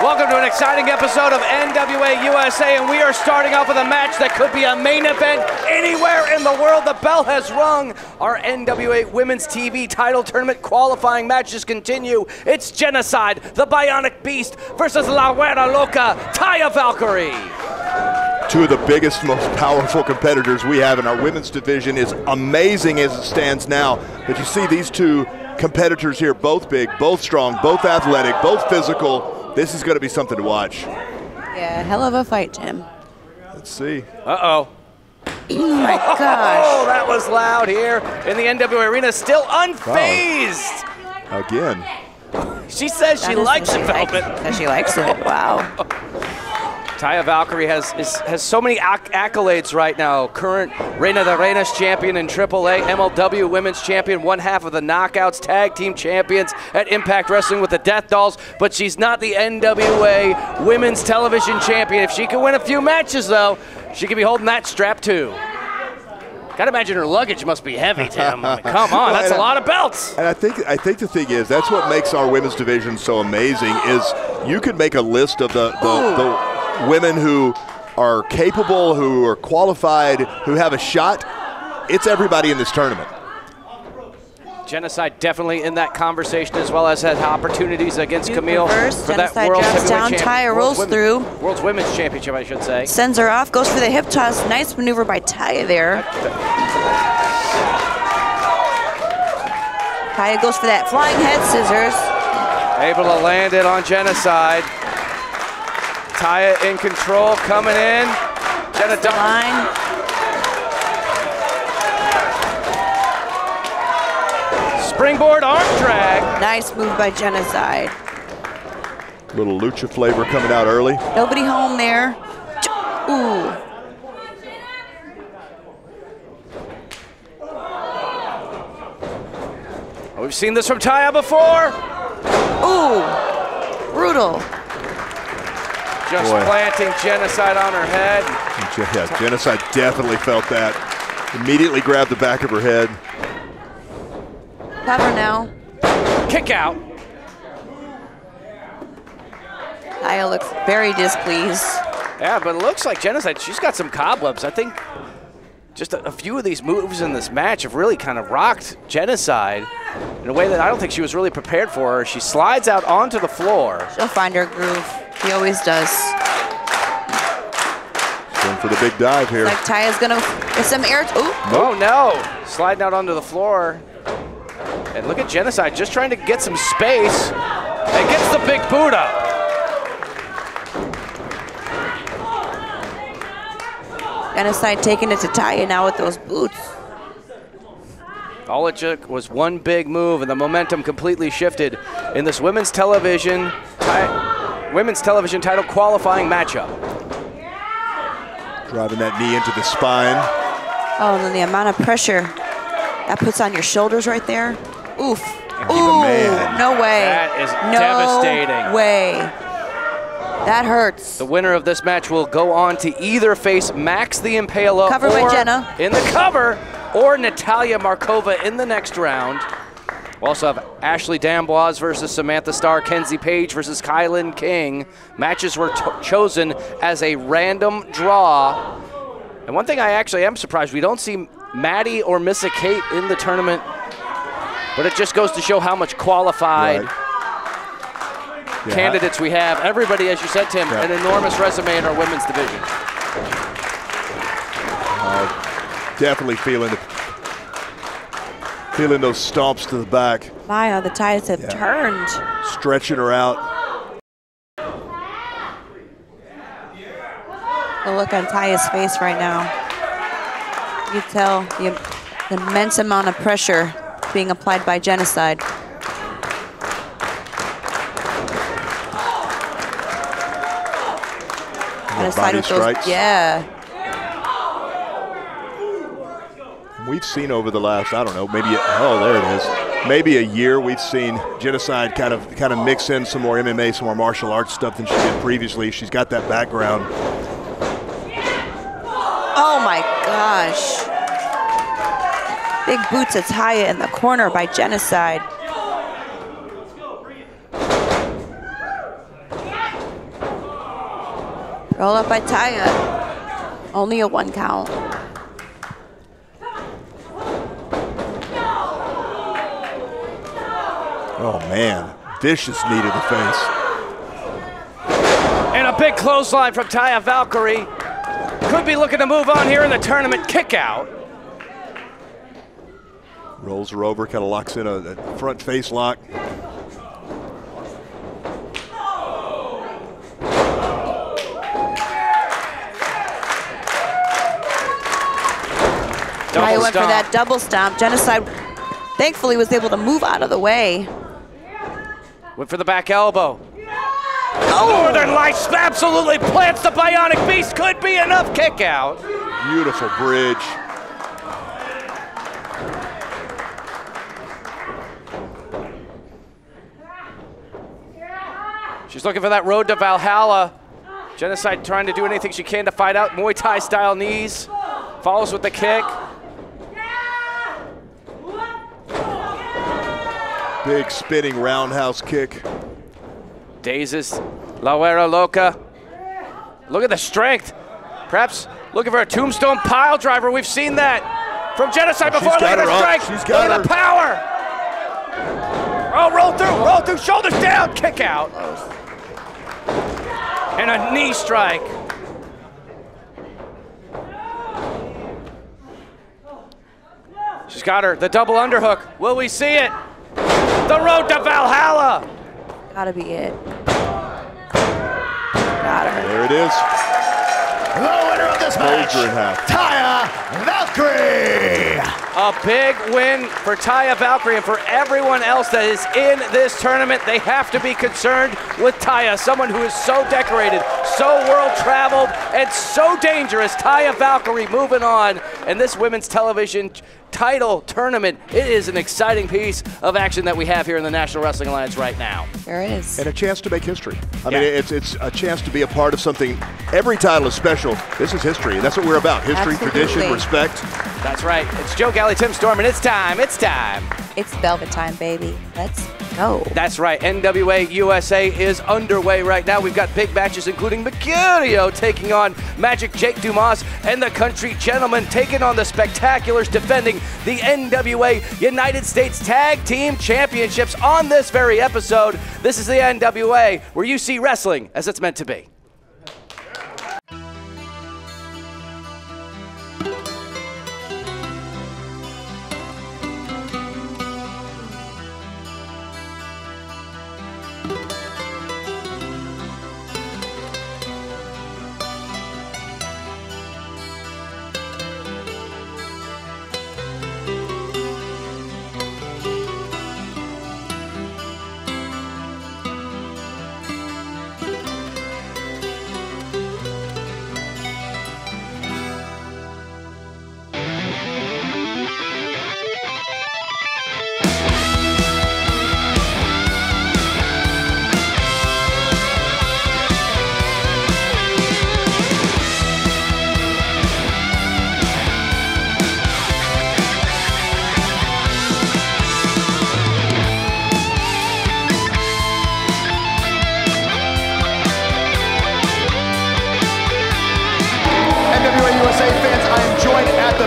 Welcome to an exciting episode of NWA USA, and we are starting off with a match that could be a main event anywhere in the world. The bell has rung. Our NWA Women's TV title tournament qualifying matches continue. It's Genocide, the Bionic Beast, versus La Güera Loca, Taya Valkyrie. Two of the biggest, most powerful competitors we have in our women's division. Is amazing as it stands now. But you see these two competitors here, both big, both strong, both athletic, both physical. This is going to be something to watch. Yeah, hell of a fight, Jim. Let's see. Uh-oh. Oh, my gosh. Oh, that was loud here in the NWA arena. Still unfazed. Wow. Again. She says she likes it, Velvet. Says she likes it. Wow. Taya Valkyrie has so many accolades right now. Current Reina de Reinas champion in AAA, MLW Women's Champion, one half of the Knockouts Tag Team Champions at Impact Wrestling with the Death Dolls, but she's not the NWA Women's Television Champion. If she can win a few matches, though, she could be holding that strap, too. Gotta imagine her luggage must be heavy, Tim. I mean, come on, that's a lot of belts. And I think the thing is, that's what makes our women's division so amazing, is you could make a list of the women who are capable, who are qualified, who have a shot. It's everybody in this tournament. Genocide definitely in that conversation, as well as had opportunities against Camille reverse. for Genocide that World drops down, Taya rolls through. World's Women's Championship, I should say. Sends her off, goes for the hip toss. Nice maneuver by Taya there. Taya goes for that flying head scissors. Able to land it on Genocide. Taya in control, coming in. Line. Springboard arm drag. Nice move by Genocide. Little lucha flavor coming out early. Nobody home there. Ooh. We've seen this from Taya before. Ooh. Brutal. Just planting Genocide on her head. Yeah, Genocide definitely felt that. Immediately grabbed the back of her head. Cover now. Kick out. Taya looks very displeased. Yeah, but it looks like Genocide, she's got some cobwebs. I think just a few of these moves in this match have really kind of rocked Genocide in a way that I don't think she was really prepared for her. She slides out onto the floor. She'll find her groove. She always does. Going for the big dive here. Like Taya's gonna get some air. Ooh. Oh no! Sliding out onto the floor. And look at Genocide just trying to get some space and gets the big boot up. Genocide taking it to Taya now with those boots. All it took was one big move, and the momentum completely shifted in this women's television title qualifying matchup. Driving that knee into the spine. Oh, and then the amount of pressure that puts on your shoulders right there. Oof. Ooh, man. No way. That is no devastating. way. That hurts. The winner of this match will go on to either face Max the Impaler Covered by Jenna. in the cover, or Natalia Markova in the next round. We also have Ashley D'Amboise versus Samantha Starr, Kenzie Page versus Kylan King. Matches were chosen as a random draw. And one thing I actually am surprised, we don't see Maddie or Missa Kate in the tournament, but it just goes to show how much qualified candidates we have. Everybody, as you said, Tim, an enormous resume in our women's division. Definitely feeling those stomps to the back. My, the Tayas have turned. Stretching her out. The look on Taya's face right now. You can tell the immense amount of pressure being applied by Genocide. Body strikes. Yeah. We've seen over the last, I don't know, maybe, there it is. Maybe a year we've seen Genocide kind of mix in some more MMA, some more martial arts stuff than she did previously. She's got that background. Oh my gosh. Big boots of Taya in the corner by Genocide. Roll up by Taya. Only a 1 count. Oh, man. Vicious knee to the face. And a big clothesline from Taya Valkyrie. Could be looking to move on here in the tournament. Kick out. Rolls her over, kind of locks in a front face lock. Taya went for that double stomp. Genocide thankfully was able to move out of the way. Went for the back elbow. Northern Lights absolutely plants the Bionic Beast. Could be enough. Kick out. Beautiful bridge. She's looking for that road to Valhalla. Genocide trying to do anything she can to fight out. Muay Thai style knees. Follows with the kick. Big spinning roundhouse kick. Dazes La Huera Loca. Look at the strength. Perhaps looking for a tombstone pile driver. We've seen that from Genocide before. Look at the strength. She's got Look at the power. Oh, roll through, shoulders down, kick out. And a knee strike. She's got her, the double underhook. Will we see it? The road to Valhalla. Gotta be it. Got her. There it is. The winner of this match, Folds her in half. Taya Valkyrie. A big win for Taya Valkyrie and for everyone else that is in this tournament. They have to be concerned with Taya, someone who is so decorated, so world-traveled, and so dangerous. Taya Valkyrie moving on in this women's television title tournament. It is an exciting piece of action that we have here in the National Wrestling Alliance right now. There it is. And a chance to make history. I Yeah. mean, it's a chance to be a part of something. Every title is special. This is history, and that's what we're about. History, Absolutely. tradition, respect. That's right. It's Joe Galley, Tim Storm, and it's time. It's time. It's Velvet time, baby. Let's go. That's right. NWA USA is underway right now. We've got big matches, including Mercurio taking on Magic Jake Dumas and the Country Gentlemen taking on the Spectaculars, defending the NWA United States Tag Team Championships on this very episode. This is the NWA, where you see wrestling as it's meant to be.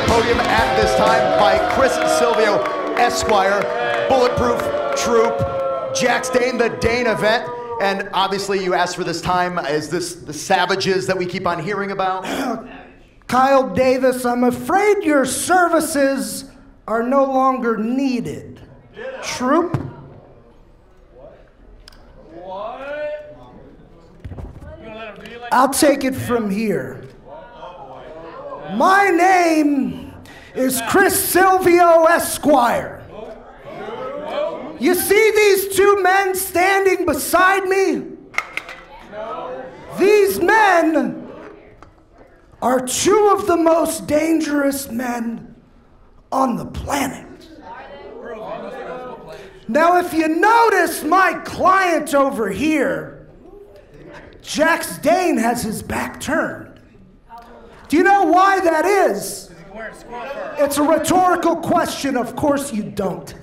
Podium at this time by Chris Silvio Esquire, Bulletproof Troop, Jax Dane, the Dane event, and obviously you asked for this time. Is this the Savages that we keep on hearing about? Kyle Davis, I'm afraid your services are no longer needed. Troop? I'll take it from here. My name is Chris Silvio Esquire. You see these two men standing beside me? These men are two of the most dangerous men on the planet. Now, if you notice my client over here, Jax Dane has his back turned. Do you know why that is? It's a rhetorical question. Of course you don't.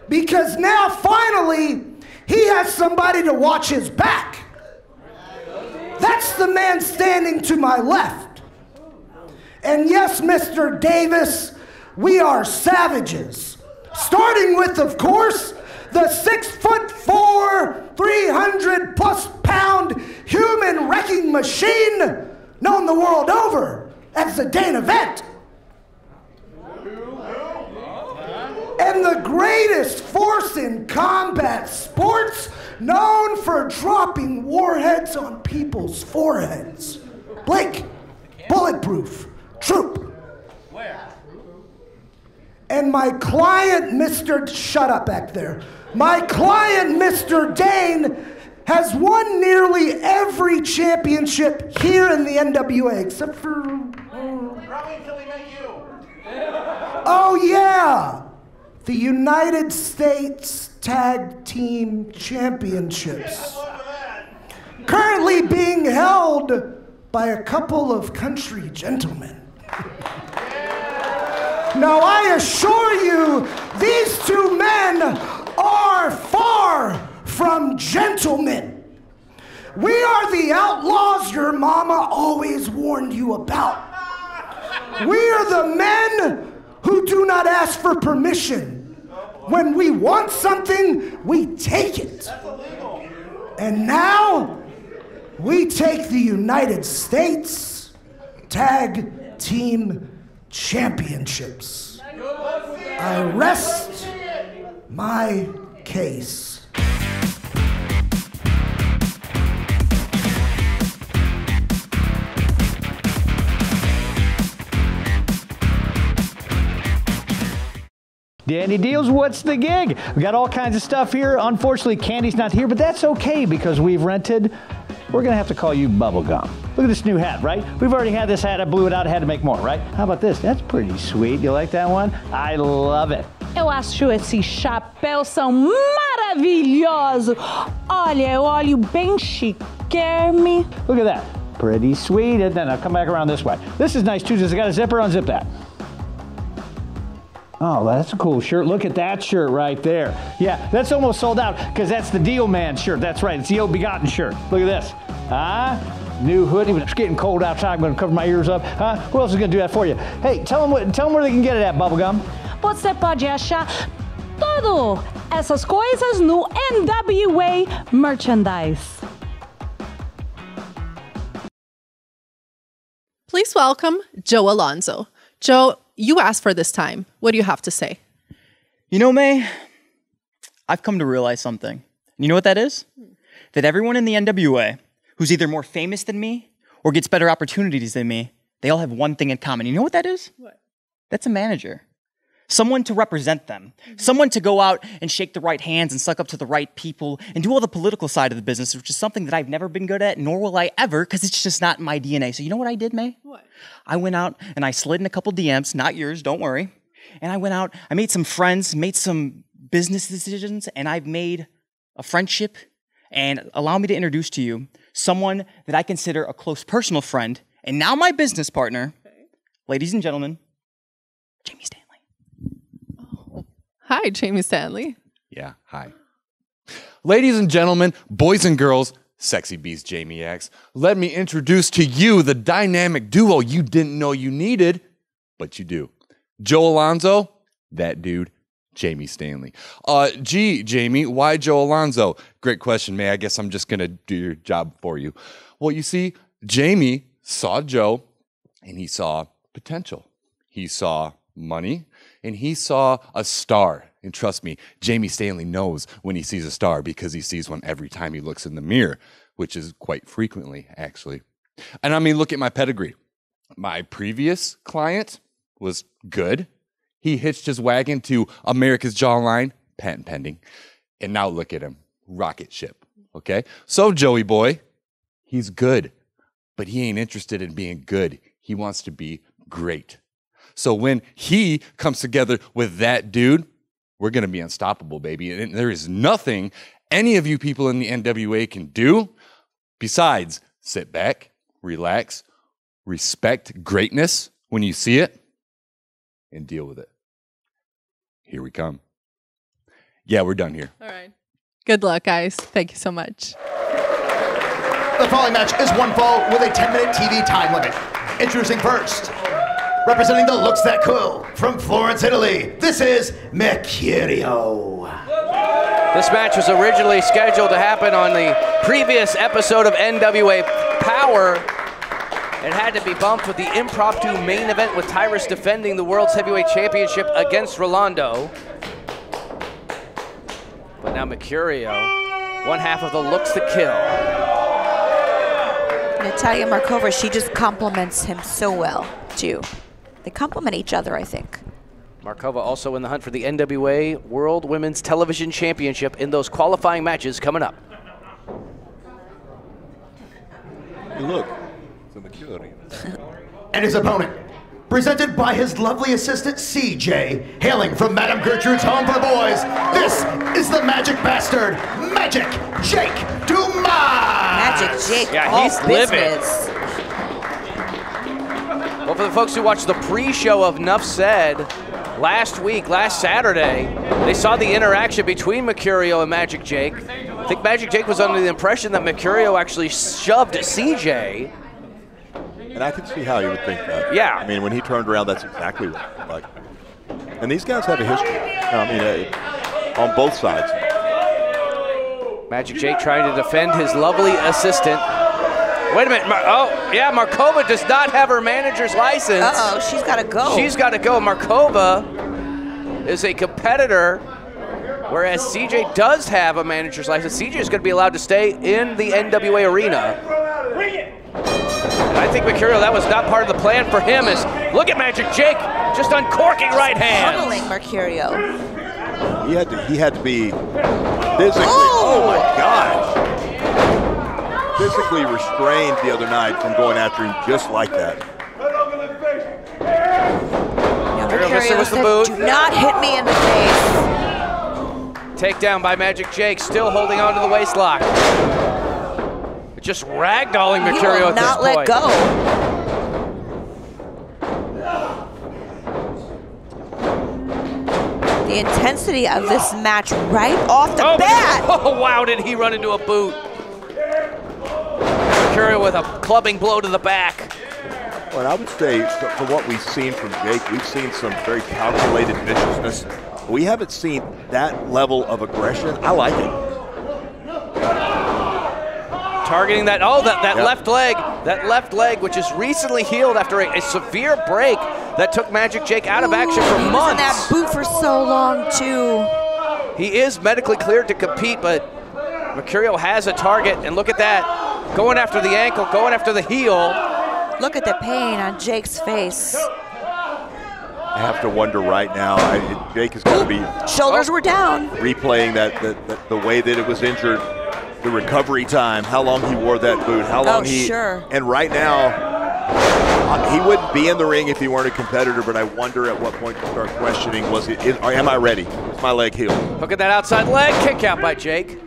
Because now, finally, he has somebody to watch his back. That's the man standing to my left. And yes, Mr. Davis, we are savages. Starting with, of course, the 6'4", 300+ pound human wrecking machine known the world over as the Dane Event. And the greatest force in combat sports, known for dropping warheads on people's foreheads. Blake, Bulletproof, Troop. Where? And my client, shut up back there. My client, Mr. Dane, has won nearly every championship here in the NWA, except for... Probably until he met you. Oh, yeah. The United States Tag Team Championships. Currently being held by a couple of country gentlemen. Now, I assure you, these two men are far from gentlemen. We are the outlaws your mama always warned you about. We are the men who do not ask for permission. When we want something, we take it. And now, we take the United States Tag Team Championships. I rest my case. Danny Deals, what's the gig? We got all kinds of stuff here. Unfortunately, Candy's not here, but that's okay because we've rented. We're gonna have to call you Bubblegum. Look at this new hat, right? We've already had this hat, I blew it out, I had to make more, right? How about this? That's pretty sweet. You like that one? I love it. Eu acho esses chapéus são maravilhosos. Olha, eu olho bem chiquérrime. Look at that. Pretty sweet. And then I'll come back around this way. This is nice too, just got a zipper, unzip that. Oh, that's a cool shirt. Look at that shirt right there. Yeah, that's almost sold out because that's the Deal Man shirt. That's right, it's the Ill Begotten shirt. Look at this. New hoodie. It's getting cold outside. I'm going to cover my ears up. Who else is going to do that for you? Hey, tell them where they can get it at, Bubblegum. Você pode achar tudo essas coisas no NWA Merchandise. Please welcome Joe Alonzo. Joe, you asked for this time. What do you have to say? You know, May, I've come to realize something. You know what that is? That everyone in the NWA who's either more famous than me or gets better opportunities than me, they all have one thing in common. You know what that is? What? That's a manager. Someone to represent them. Someone to go out and shake the right hands and suck up to the right people and do all the political side of the business, which is something that I've never been good at, nor will I ever, because it's just not in my DNA. So you know what I did, May? What? I went out and I slid in a couple DMs, not yours, don't worry. And I went out, I made some friends, made some business decisions, and I've made a friendship. And allow me to introduce to you someone that I consider a close personal friend, and now my business partner, ladies and gentlemen, Jamie Stanley. Oh. Hi, Jamie Stanley. Yeah, hi. Ladies and gentlemen, boys and girls, sexy beast Jamie X, let me introduce to you the dynamic duo you didn't know you needed, but you do. Joe Alonzo, that dude, Jamie Stanley. Jamie, why Joe Alonzo? Great question, May. I guess I'm just going to do your job for you. Well, you see, Jamie saw Joe, and he saw potential. He saw money, and he saw a star. And trust me, Jamie Stanley knows when he sees a star because he sees one every time he looks in the mirror, which is quite frequently, actually. And I mean, look at my pedigree. My previous client was good. He hitched his wagon to America's Jawline, patent pending. And now look at him, rocket ship, okay? So Joey boy, he's good, but he ain't interested in being good. He wants to be great. So when he comes together with that dude, we're going to be unstoppable, baby. And there is nothing any of you people in the NWA can do besides sit back, relax, respect greatness when you see it, and deal with it. Here we come. Yeah, we're done here. All right. Good luck, guys. Thank you so much. The following match is one fall with a 10-minute TV time limit. Introducing first, representing the looks that cool from Florence, Italy, this is Mercurio. This match was originally scheduled to happen on the previous episode of NWA Power. It had to be bumped with the impromptu main event with Tyrus defending the World's Heavyweight Championship against Rolando. But now Mercurio, one half of the Looks to Kill. Natalia Markova, she just compliments him so well, too. They complement each other, I think. Markova also in the hunt for the NWA World Women's Television Championship in those qualifying matches coming up. Look, the Mercurio. And his opponent, presented by his lovely assistant CJ, hailing from Madame Gertrude's Home for the Boys, this is the Magic Bastard, Magic Jake Dumas! Magic Jake, yeah, all he's living. business. Well, for the folks who watched the pre-show of Nuff Said last Saturday, they saw the interaction between Mercurio and Magic Jake. I think Magic Jake was under the impression that Mercurio actually shoved CJ. And I can see how you would think that. Yeah. I mean, when he turned around, that's exactly what it looked like. And these guys have a history. I mean, on both sides. Magic Jake trying to defend his lovely assistant. Wait a minute. Markova does not have her manager's license. Uh-oh, she's got to go. She's got to go. Markova is a competitor, whereas CJ does have a manager's license. CJ is going to be allowed to stay in the NWA arena. And I think Mercurio, that was not part of the plan for him. Look at Magic Jake just uncorking right hand. Pummeling Mercurio. He had to be physically. Oh my gosh. Physically restrained the other night from going after him just like that. Yeah, Mercurio was the said, boot. do not hit me in the face. Takedown by Magic Jake, still holding on to the waistlock. Just ragdolling Mercurio at this point. He will not let go. The intensity of this match right off the bat. Oh, wow, did he run into a boot. Mercurio with a clubbing blow to the back. Well, and I would say, from what we've seen from Jake, we've seen some very calculated viciousness. We haven't seen that level of aggression. I like it. Targeting that, left leg, which is recently healed after a severe break that took Magic Jake out of action for months. He was in that boot for so long, too. He is medically cleared to compete, but Mercurio has a target, and look at that. Going after the ankle, going after the heel. Look at the pain on Jake's face. I have to wonder right now, Jake is going to be shoulders were down. Replaying the way that it was injured, the recovery time, how long he wore that boot, how long sure. And right now, he wouldn't be in the ring if he weren't a competitor, but I wonder at what point to start questioning, am I ready? Is my leg healed? Look at that outside leg, kick out by Jake.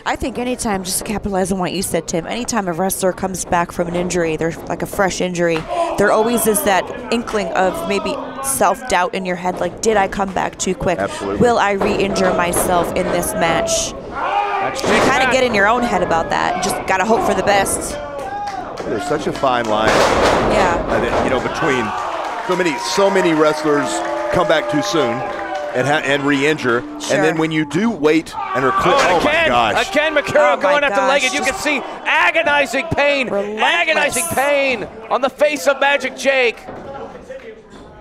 I think anytime, just to capitalize on what you said, Tim, anytime a wrestler comes back from an injury, there's like a fresh injury, there always is that inkling of maybe self-doubt in your head, like, did I come back too quick? Absolutely. Will I re-injure myself in this match? You kind of get in your own head about that. Just got to hope for the best. There's such a fine line. Yeah. Between so many wrestlers come back too soon and re-injure, sure. And then when you do wait and are clear, my gosh. Again, Mercurio going after the leg, and you can see agonizing pain on the face of Magic Jake.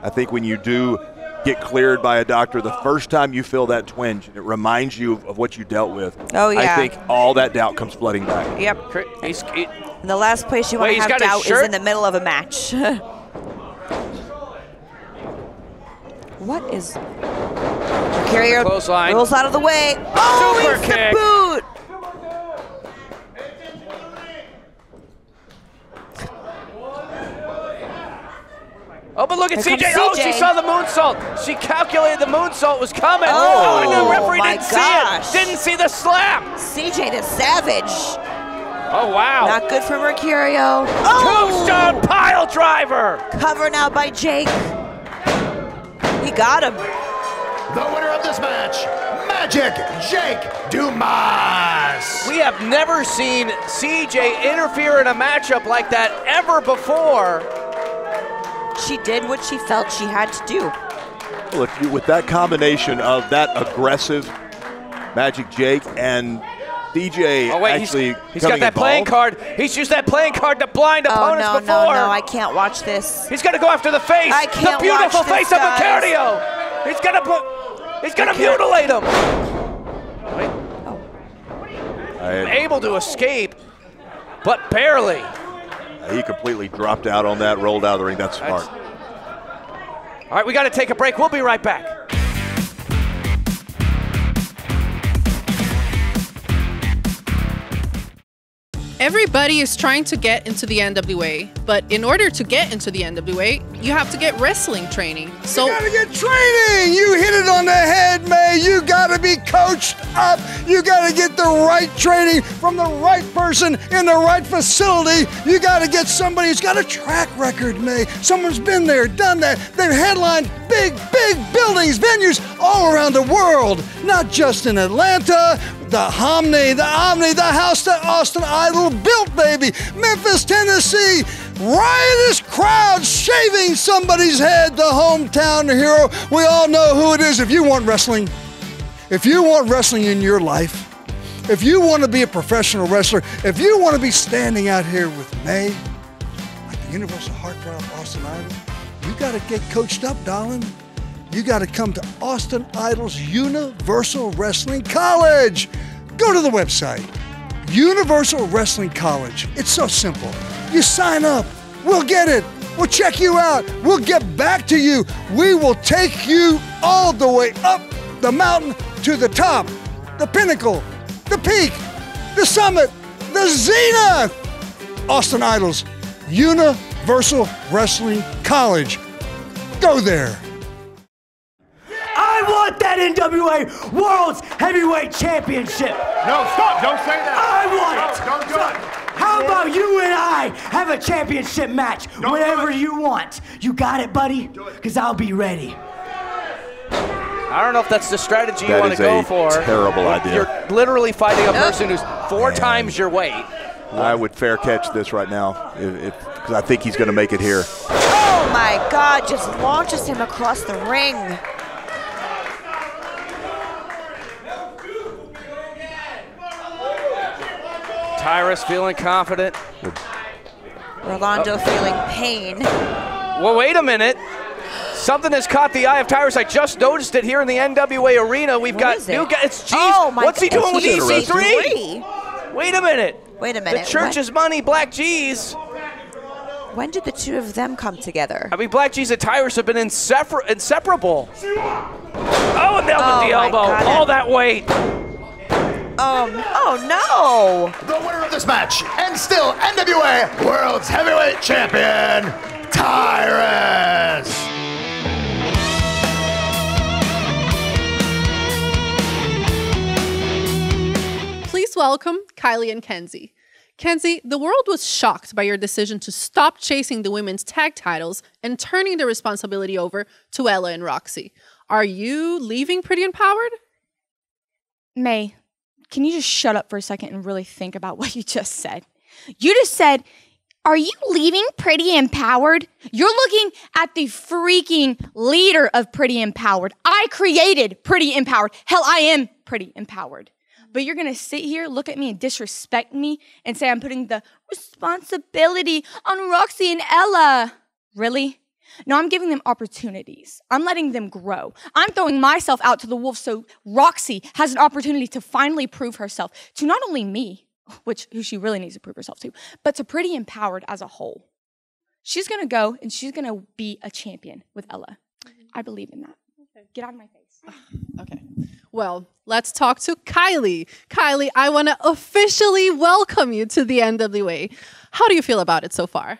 I think when you do get cleared by a doctor, the first time you feel that twinge, it reminds you of what you dealt with. Oh, yeah. I think all that doubt comes flooding back. Yep. And the last place you want to have doubt is in the middle of a match. What is... Mercurio rolls out of the way. Oh, Super it's kick. The boot. Oh, but look at CJ. Oh, she saw the moonsault. She calculated the moonsault was coming. Oh, and the referee my didn't gosh. see it. Didn't see the slap. CJ the Savage. Oh, wow. Not good for Mercurio. Tombstone pile driver. Cover now by Jake. He got him. The winner of this match, Magic Jake Dumas. We have never seen CJ interfere in a matchup like that ever before. She did what she felt she had to do. Look, with that combination of that aggressive Magic Jake and DJ actually he's got that playing card. He's used that playing card to blind opponents before. No, I can't watch this. He's going to go after the face. I can't the beautiful watch this, face of guys. Mercadio. He's going to mutilate him. Able to escape, but barely. He completely dropped out on that, rolled out of the ring. That's smart. All right, we got to take a break. We'll be right back. Everybody is trying to get into the NWA, but in order to get into the NWA, you have to get wrestling training. So you gotta get training! You hit it on the head, May. You gotta be coached up. You gotta get the right training from the right person in the right facility. You gotta get somebody who's got a track record, May. Someone's been there, done that. They've headlined big buildings, venues all around the world, not just in Atlanta. The Omni, the house that Austin Idol built, baby. Memphis, Tennessee. Riotous crowd shaving somebody's head, the hometown hero. We all know who it is. If you want wrestling in your life, if you want to be a professional wrestler, if you want to be standing out here with May, like the Universal Heartthrob Austin Idol, you got to get coached up, darling. You got to come to Austin Idol's Universal Wrestling College. Go to the website, Universal Wrestling College. It's so simple. You sign up. We'll get it. We'll check you out. We'll get back to you. We will take you all the way up the mountain to the top, the pinnacle, the peak, the summit, the zenith. Austin Idol's Universal Wrestling College. Go there. I want that NWA World's Heavyweight Championship. No, stop. Don't say that. I want it. No, don't do it. How about you and I have a championship match whenever you want? You got it, buddy? Because I'll be ready. I don't know if that's the strategy you want to go for. That is a terrible idea. You're literally fighting a person who's 4 times your weight. I would fair catch this right now because I think he's going to make it here. Oh my God, just launches him across the ring. Tyrus feeling confident. Rolando feeling pain. Well, wait a minute. Something has caught the eye of Tyrus. I just noticed it here in the NWA arena. We've got new guys. It's G's. Oh my What's he God. doing with EC3? Wait a minute. Wait a minute. The Church's Money, Black G's. When did the two of them come together? I mean, Black G's and Tyrus have been inseparable. Oh, nailed the elbow. God, all that weight. Oh no! The winner of this match, and still NWA World's Heavyweight Champion, Tyrus. please welcome Kylie and Kenzie. Kenzie, the world was shocked by your decision to stop chasing the women's tag titles and turning the responsibility over to Ella and Roxy. Are you leaving Pretty Empowered? May, can you just shut up for a second and really think about what you just said? You just said, are you leaving Pretty Empowered? You're looking at the freaking leader of Pretty Empowered. I created Pretty Empowered. Hell, I am Pretty Empowered. But you're going to sit here, look at me, and disrespect me and say I'm putting the responsibility on Roxy and Ella. Really? No, I'm giving them opportunities. I'm letting them grow. I'm throwing myself out to the wolves so Roxy has an opportunity to finally prove herself to not only me, who she really needs to prove herself to, but to Pretty Empowered as a whole. She's going to go and she's going to be a champion with Ella. I believe in that. Get out of my face. Okay. Well, let's talk to Kylie. Kylie, I want to officially welcome you to the NWA. How do you feel about it so far?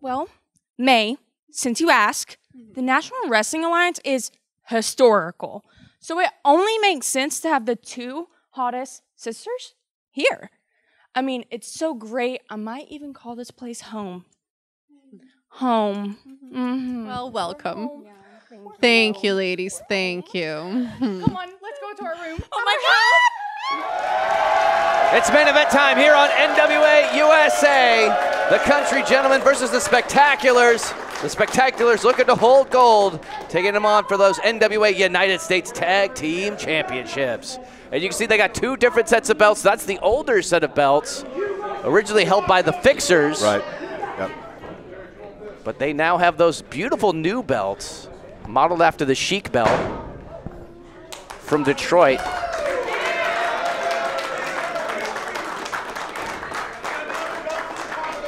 Well, May, since you ask, the National Wrestling Alliance is historical. So it only makes sense to have the two hottest sisters here. I mean, it's so great. I might even call this place home. Home. Mm-hmm. Well, welcome. Thank you, ladies. Thank you. Come on, let's go to our room. Oh my God! It's main event time here on NWA USA. The Country Gentlemen versus the Spectaculars. The Spectaculars looking to hold gold, taking them on for those NWA United States Tag Team Championships. And you can see they got 2 different sets of belts. That's the older set of belts, originally held by the Fixers. Right. Yep. But they now have those beautiful new belts, modeled after the Chic belt from Detroit.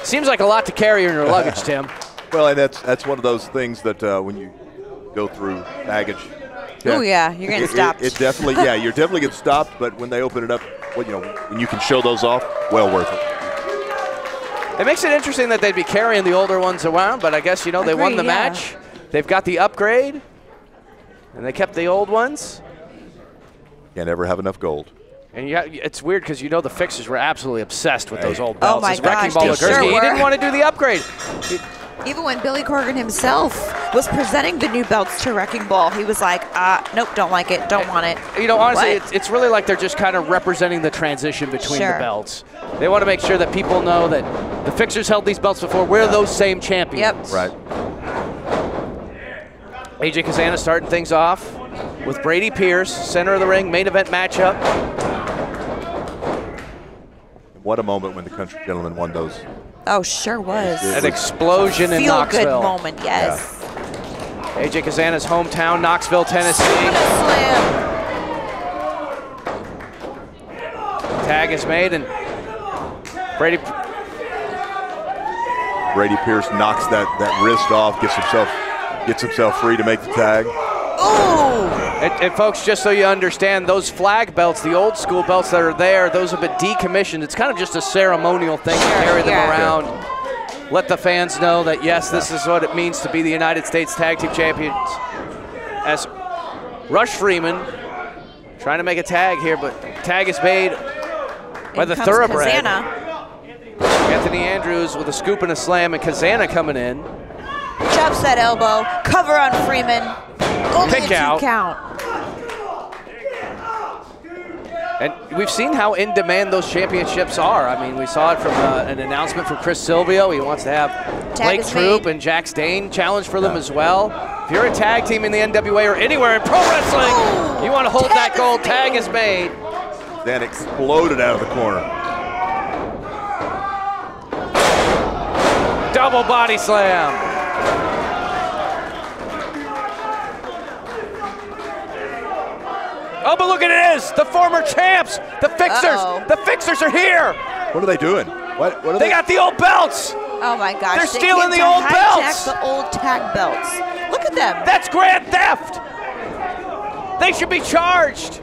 Seems like a lot to carry in your luggage, Tim. Well, and that's one of those things that when you go through baggage. Oh yeah, you're getting stopped. It definitely, yeah, you're definitely getting stopped. But when they open it up, well, you know, and you can show those off, well worth it. It makes it interesting that they'd be carrying the older ones around, but I guess, you know, they won the match. They've got the upgrade, and they kept the old ones. Can't ever have enough gold. And it's weird because you know the Fixers were absolutely obsessed with those old belts. Oh my Wrecking gosh, Ball they Ligursky, sure he were. didn't want to do the upgrade. Even when Billy Corgan himself was presenting the new belts to Wrecking Ball, he was like, nope, don't like it, don't want it. You know, honestly, What? it's really like they're just kind of representing the transition between the Sure. belts. They want to make sure that people know that the Fixers held these belts before. We're those same champions. Yep. Right. AJ Kazana starting things off with Brady Pierce, center of the ring, main event matchup. What a moment when the Country Gentlemen won those. Oh, sure was. An explosion in Feel Knoxville. good moment, yes. AJ Kazana's hometown, Knoxville, Tennessee. Tag is made, and Brady Pierce knocks that wrist off, gets himself free to make the tag. And folks, just so you understand, those flag belts, the old school belts that are there, those have been decommissioned. It's kind of just a ceremonial thing to carry them around. Let the fans know that, yes, this is what it means to be the United States Tag Team Champions. As Rush Freeman trying to make a tag here, but tag is made by the Thoroughbred. Kazana. Anthony Andrews with a scoop and a slam, and Kazana coming in. Chops that elbow, cover on Freeman. Only Kick a 2 out. count. And we've seen how in demand those championships are. I mean, we saw it from an announcement from Chris Silvio. He wants to have Blake is Troop made. and Jax Dane challenge for them as well. If you're a tag team in the NWA or anywhere in pro wrestling, you want to hold that gold. Tag is made. Then exploded out of the corner. Double body slam. Oh, but look at it is the former champs, the Fixers. Uh-oh. The Fixers are here. What are they doing? What are They got the old belts. Oh my gosh. They're they stealing came the to old hijack belts. the old tag belts. Look at them. That's grand theft. They should be charged.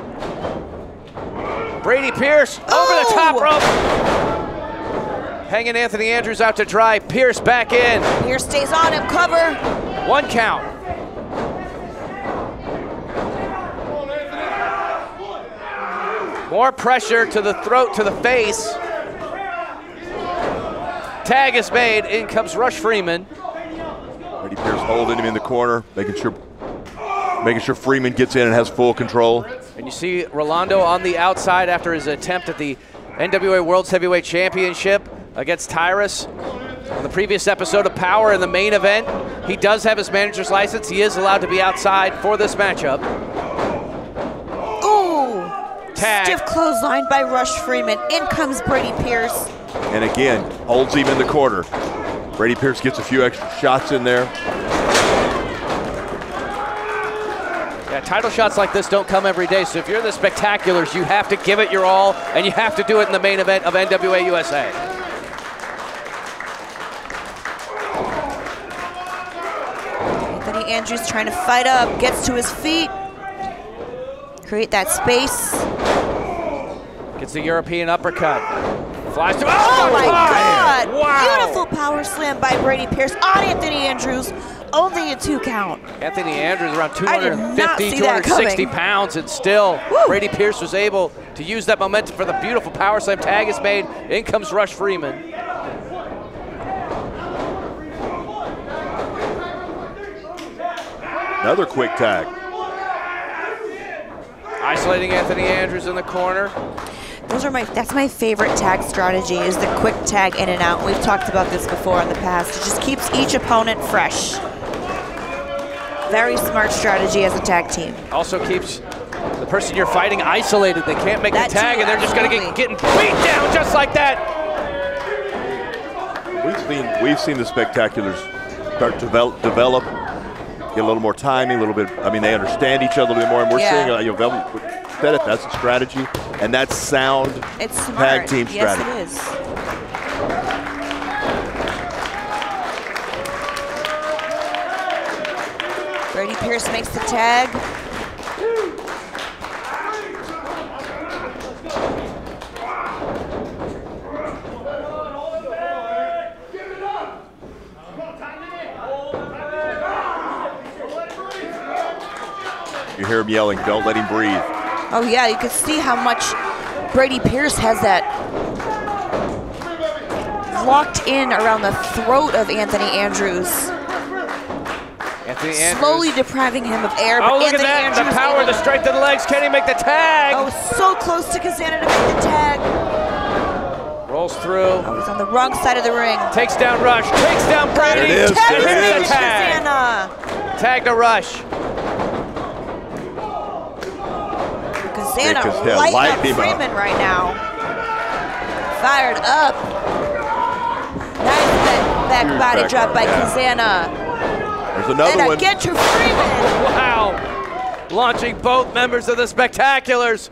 Brady Pierce over the top rope. Hanging Anthony Andrews out to dry. Pierce back in. Pierce stays on him, cover. 1 count. More pressure to the throat, to the face. Tag is made. In comes Rush Freeman. Brady Pierce holding him in the corner, making sure Freeman gets in and has full control. And you see Rolando on the outside after his attempt at the NWA World's Heavyweight Championship against Tyrus. On the previous episode of Power in the main event, he does have his manager's license. He is allowed to be outside for this matchup. Ooh. Tag. Stiff clothesline by Rush Freeman. In comes Brady Pierce. And again, holds him in the corner. Brady Pierce gets a few extra shots in there. Yeah, title shots like this don't come every day, so if you're the Spectaculars, you have to give it your all, and you have to do it in the main event of NWA USA. Anthony Andrews trying to fight up, gets to his feet. Create that space. Gets the European uppercut. Flies to, Oh my God! Wow. Beautiful power slam by Brady Pierce on Anthony Andrews. Only a 2 count. Anthony Andrews around I did not 250, see that 260 coming. pounds, and still Brady Pierce was able to use that momentum for the beautiful power slam. Tag is made. In comes Rush Freeman. Another quick tag. Isolating Anthony Andrews in the corner. That's my favorite tag strategy, is the quick tag in and out. We've talked about this before in the past. It just keeps each opponent fresh. Very smart strategy as a tag team. Also keeps the person you're fighting isolated. They can't make the tag, and they're just going to get getting beat down just like that. We've seen the Spectaculars start to develop, get a little more timing, a little bit. I mean, they understand each other a little bit more, and we're seeing that's a strategy, and that's sound tag team strategy. Yes, it is. Brady Pierce makes the tag. You hear him yelling, "Don't let him breathe." Oh yeah, you can see how much Brady Pierce has that locked in around the throat of Anthony Andrews. Slowly depriving him of air. Oh, look Anthony at that, Andrews the power, the strength of the legs. Can he make the tag? Oh, so close to Kazana to make the tag. Rolls through. Oh, he's on the wrong side of the ring. Takes down Rush, takes down Brady. There it is, Tag there it is. Kazana. Tag to Rush. Kazana lighting up Freeman right now. Fired up. Nice back body drop by Kazana. There's another one. Again to Freeman. Wow. Launching both members of the Spectaculars.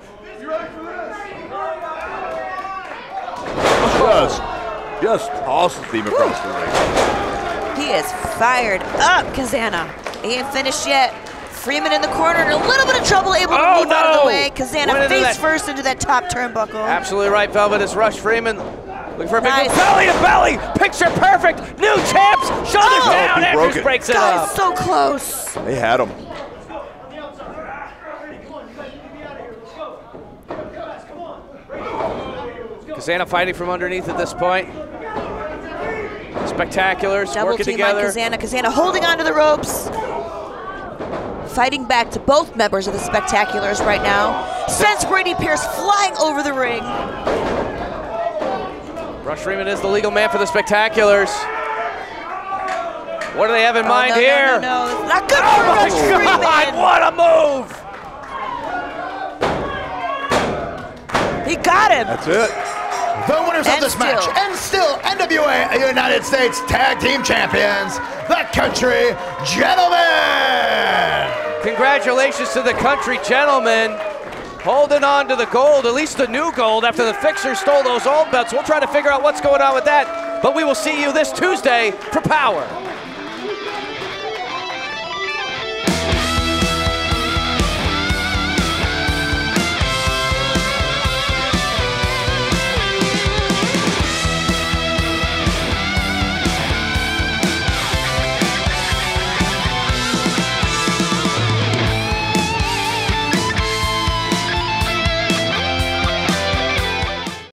Just tosses him across the ring. He is fired up, Kazana. He ain't finished yet. Freeman in the corner in a little bit of trouble, able to move out of the way. Kazana face first into that top turnbuckle. Absolutely right, Velvet, is Rush Freeman. Looking for a big one. Belly to belly. Picture perfect. New champs. Shoulders down. Andrews breaks it up. So close. They had him. Kazana fighting from underneath at this point. Spectaculars working together. Double team on Kazana holding onto the ropes. Fighting back to both members of the Spectaculars right now. Sends Brady Pierce flying over the ring. Rush Freeman is the legal man for the Spectaculars. What do they have in mind here? No. Not good for Rush Freeman. What a move! He got him. That's it. The winners of this match, and still NWA United States Tag Team Champions, the Country Gentlemen! Congratulations to the Country Gentlemen. Holding on to the gold, at least the new gold, after the Fixers stole those old belts. We'll try to figure out what's going on with that, but we will see you this Tuesday for Power.